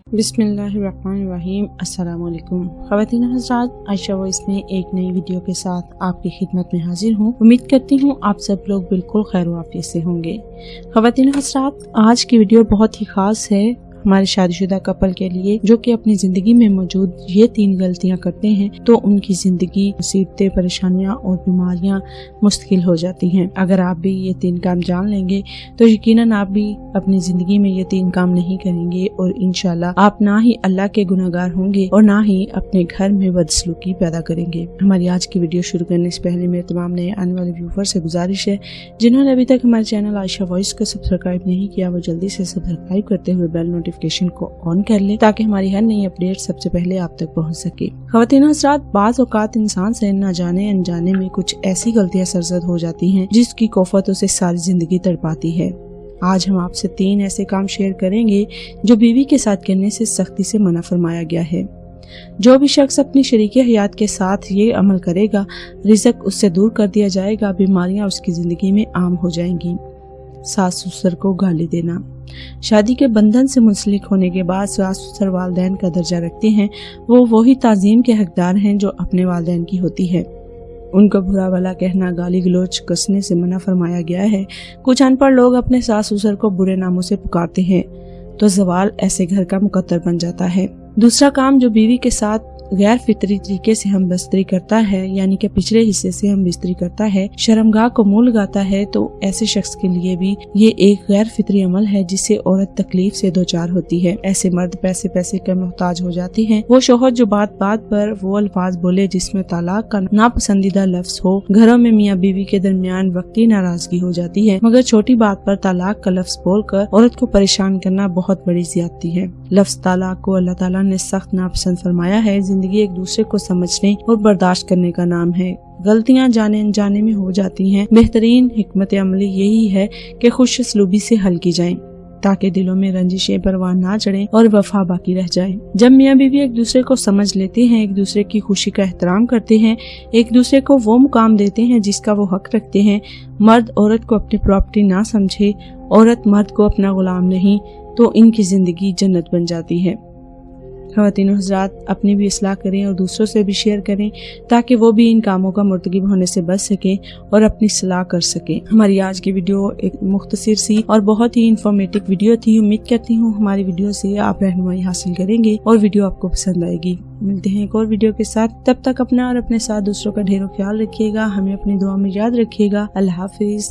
बिस्मिल्लाहिर्रहमानिर्रहीम। अस्सलाम वालेकुम ख़वातीन हज़रात, आयशा वॉइस में एक नई वीडियो के साथ आपकी खिदमत में हाजिर हूँ। उम्मीद करती हूँ आप सब लोग बिल्कुल खैर वाफियत से होंगे। ख़वातीन हज़रात, आज की वीडियो बहुत ही खास है हमारे शादीशुदा कपल के लिए, जो कि अपनी जिंदगी में मौजूद ये 3 गलतियां करते हैं तो उनकी जिंदगी मुसीबतें, परेशानियां और बीमारियां मुश्किल हो जाती हैं। अगर आप भी ये 3 काम जान लेंगे तो यकीनन आप भी अपनी जिंदगी में ये 3 काम नहीं करेंगे और इंशाल्लाह आप ना ही अल्लाह के गुनहगार होंगे और ना ही अपने घर में बदसलूकी पैदा करेंगे। हमारी आज की वीडियो शुरू करने से पहले मेरे तमाम नए आने वाले व्यूवर से गुजारिश है, जिन्होंने अभी तक हमारे चैनल आयशा वॉइस को सब्सक्राइब नहीं किया वो जल्दी से सब्सक्राइब करते हुए बेल नोटिफिकेशन को ऑन कर ले, ताकि हमारी हर नई अपडेट सबसे पहले आप तक पहुंच सके। ख़वातीन हज़रात, बाज़ औक़ात इंसान से न जाने अनजाने में कुछ ऐसी गलतियां सरज़द हो जाती हैं जिसकी कोफत उसे सारी जिंदगी तड़पाती है। आज हम आपसे 3 ऐसे काम शेयर करेंगे जो बीवी के साथ करने से सख्ती से मना फरमाया गया है। जो भी शख्स अपनी शरीके हयात के साथ ये अमल करेगा, रिज़्क उससे दूर कर दिया जाएगा, बीमारियां उसकी जिंदगी में आम हो जाएंगी। सास ससुर को गाली देना। शादी के बंधन से मुंसलिक होने के बाद सास ससुर वालिदैन का दर्जा रखते हैं। वो वही ताज़ीम के हकदार हैं जो अपने वालिदैन की होती है। उनको बुरा भला कहना, गाली गलोच कसने से मना फरमाया गया है। कुछ अनपढ़ लोग अपने सास ससुर को बुरे नामों से पुकारते हैं तो ज़वाल ऐसे घर का मुकद्दर बन जाता है। दूसरा काम जो बीवी के साथ गैर फितरी तरीके से हम बिस्तरी करता है, यानी कि पिछले हिस्से से हम बिस्तरी करता है, शर्मगाह को मुंह लगाता है, तो ऐसे शख्स के लिए भी ये एक गैर फितरी अमल है जिससे औरत तकलीफ से दो चार होती है। ऐसे मर्द पैसे पैसे का मोहताज हो जाती हैं। वो शोहर जो बात बात पर वो अल्फाज बोले जिसमें तलाक का नापसंदीदा लफ्ज हो। घरों में मियाँ बीवी के दरमियान वक्ती नाराजगी हो जाती है, मगर छोटी बात पर तलाक का लफ्ज बोलकर औरत को परेशान करना बहुत बड़ी ज्यादती है। लफ्ज तलाक को अल्लाह ताला ने सख्त नापसंद फरमाया है। जिंदगी एक दूसरे को समझने और बर्दाश्त करने का नाम है। गलतियां जाने अनजाने में हो जाती हैं। बेहतरीन हिकमत अमली यही है कि खुश असलूबी से हल की जाएं, ताकि दिलों में रंजिशें परवान ना चढ़े और वफा बाकी रह जाए। जब मियाँ बीवी एक दूसरे को समझ लेते हैं, एक दूसरे की खुशी का एहतराम करते हैं, एक दूसरे को वो मुकाम देते हैं जिसका वो हक रखते हैं, मर्द औरत को अपनी प्रॉपर्टी ना समझे, औरत मर्द को अपना गुलाम नहीं, तो इनकी जिंदगी जन्नत बन जाती है। ख़वातीन हज़रात, अपनी भी इस्लाह करें और दूसरों से भी शेयर करें ताकि वो भी इन कामों का मुर्तकिब होने से बच सकें और अपनी सलाह कर सकें। हमारी आज की वीडियो एक मुख्तसर सी और बहुत ही इंफॉर्मेटिव वीडियो थी। उम्मीद करती हूँ हमारी वीडियो से आप रहनुमाई हासिल करेंगे और वीडियो आपको पसंद आएगी। मिलते हैं एक और वीडियो के साथ। तब तक अपना और अपने साथ दूसरों का ढेरों ख्याल रखिएगा। हमें अपनी दुआ में याद रखिएगा। अल्लाह हाफिज।